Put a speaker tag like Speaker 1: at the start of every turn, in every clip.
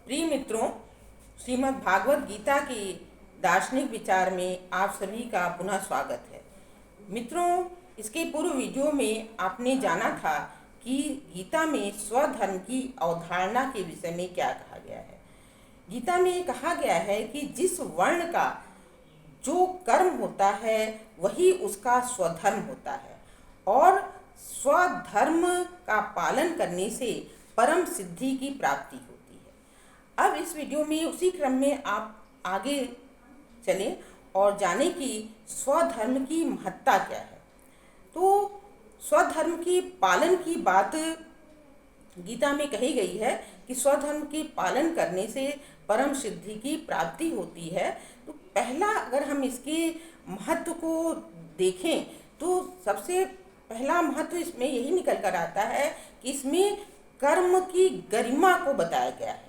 Speaker 1: प्रिय मित्रों, श्रीमद् भागवत गीता के दार्शनिक विचार में आप सभी का पुनः स्वागत है। मित्रों, इसके पूर्व वीडियो में आपने जाना था कि गीता में स्वधर्म की अवधारणा के विषय में क्या कहा गया है। गीता में कहा गया है कि जिस वर्ण का जो कर्म होता है वही उसका स्वधर्म होता है और स्वधर्म का पालन करने से परम सिद्धि की प्राप्ति होती है। अब इस वीडियो में उसी क्रम में आप आगे चलें और जानें कि स्वधर्म की महत्ता क्या है। तो स्वधर्म की पालन की बात गीता में कही गई है कि स्वधर्म के पालन करने से परम सिद्धि की प्राप्ति होती है। तो पहला अगर हम इसके महत्व को देखें तो सबसे पहला महत्व इसमें यही निकल कर आता है कि इसमें कर्म की गरिमा को बताया गया है,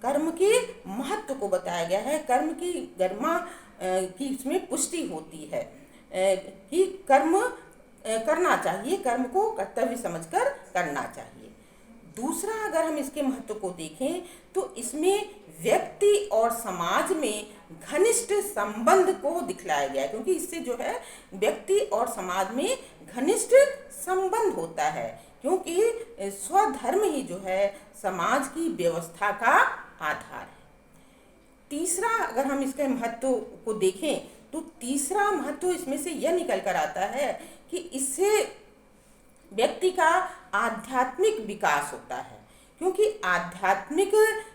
Speaker 1: कर्म के महत्व को बताया गया है। कर्म की गरिमा की इसमें पुष्टि होती है कि कर्म करना चाहिए, कर्म को कर्तव्य समझकर करना चाहिए। दूसरा अगर हम इसके महत्व को देखें तो इसमें व्यक्ति और समाज में घनिष्ठ संबंध को दिखलाया गया है, क्योंकि इससे जो है व्यक्ति और समाज में घनिष्ठ संबंध होता है, क्योंकि स्वधर्म ही जो है समाज की व्यवस्था का आधार है। तीसरा अगर हम इसके महत्व को देखें तो तीसरा महत्व इसमें से यह निकल कर आता है कि इससे व्यक्ति का आध्यात्मिक विकास होता है, क्योंकि आध्यात्मिक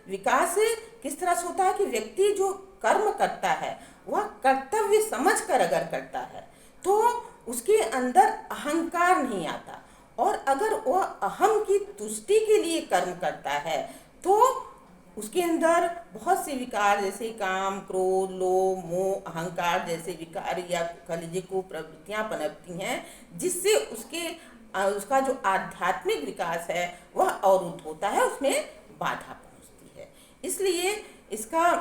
Speaker 1: विकास किस तरह से होता है कि व्यक्ति जो कर्म करता है वह कर्तव्य समझकर अगर करता है तो उसके अंदर अहंकार नहीं आता, और अगर वह अहम की तुष्टि के लिए कर्म करता है तो उसके अंदर बहुत से विकार जैसे काम, क्रोध, लोभ, मोह, अहंकार जैसे विकार या कलयुग को प्रवृत्तियां पनपती हैं, जिससे उसका जो आध्यात्मिक विकास है वह अवरुद्ध होता है, उसमें बाधा पहुंचती है। इसलिए इसका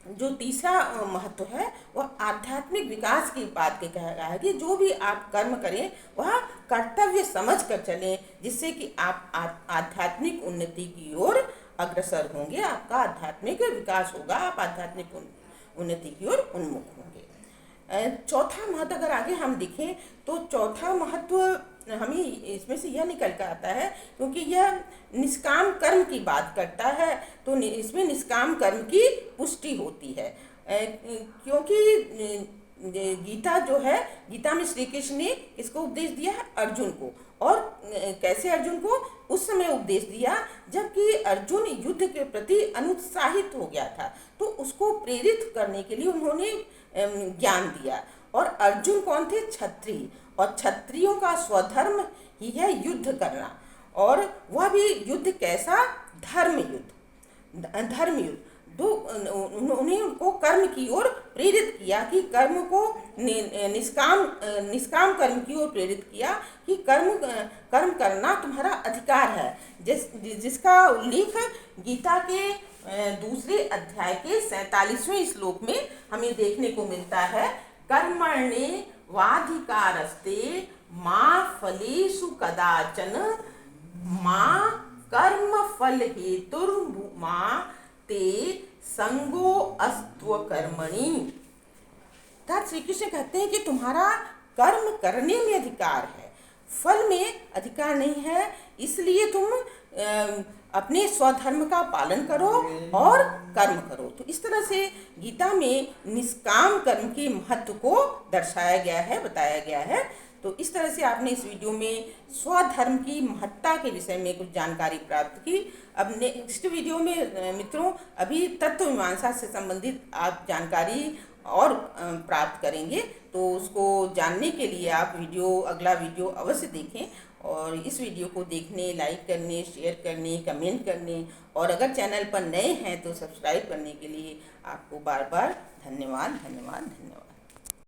Speaker 1: जो तीसरा महत्व है वह आध्यात्मिक विकास की बात के कह रहा है कि जो भी आप कर्म करें वह कर्तव्य समझ कर चलें, जिससे कि आप आध्यात्मिक उन्नति की ओर अग्रसर होंगे, आपका आध्यात्मिक विकास होगा, आप आध्यात्मिक उन्नति की ओर उन्मुख होंगे। चौथा महत्व अगर आगे हम देखें तो चौथा महत्व हमें इसमें से यह निकल कर आता है, क्योंकि यह निष्काम कर्म की बात करता है तो इसमें निष्काम कर्म की पुष्टि होती है, क्योंकि गीता जो है, गीता में श्री कृष्ण ने इसको उपदेश दिया है अर्जुन को, और कैसे अर्जुन को उस समय उपदेश दिया जबकि अर्जुन युद्ध के प्रति अनुत्साहित हो गया था, तो उसको प्रेरित करने के लिए उन्होंने ज्ञान दिया। और अर्जुन कौन थे? क्षत्रिय, और क्षत्रियों का स्वधर्म ही है युद्ध करना, और वह भी युद्ध कैसा? धर्म युद्ध। तो उन्हें उनको कर्म की ओर प्रेरित किया कि कर्म को निष्काम कर्म की ओर प्रेरित किया कि कर्म करना तुम्हारा अधिकार है, जिसका उल्लेख गीता के दूसरे अध्याय के 47वें श्लोक में हमें देखने को मिलता है। कर्मण्ये वाधिकारस्ते माँ फलेषु कदाचन माँ कर्म फल हेतुर्मा ते संगो अस्त्व कर्मणि। अर्थात श्री कृष्ण कहते हैं कि तुम्हारा कर्म करने में अधिकार है, फल में अधिकार नहीं है, इसलिए तुम अपने स्वधर्म का पालन करो और कर्म करो। तो इस तरह से गीता में निष्काम कर्म के महत्व को दर्शाया गया है, बताया गया है। तो इस तरह से आपने इस वीडियो में स्वधर्म की महत्ता के विषय में कुछ जानकारी प्राप्त की। अब नेक्स्ट वीडियो में मित्रों अभी तत्व मीमांसा से संबंधित आप जानकारी और प्राप्त करेंगे, तो उसको जानने के लिए आप अगला वीडियो अवश्य देखें, और इस वीडियो को देखने, लाइक करने, शेयर करने, कमेंट करने, और अगर चैनल पर नए हैं तो सब्सक्राइब करने के लिए आपको बार बार धन्यवाद।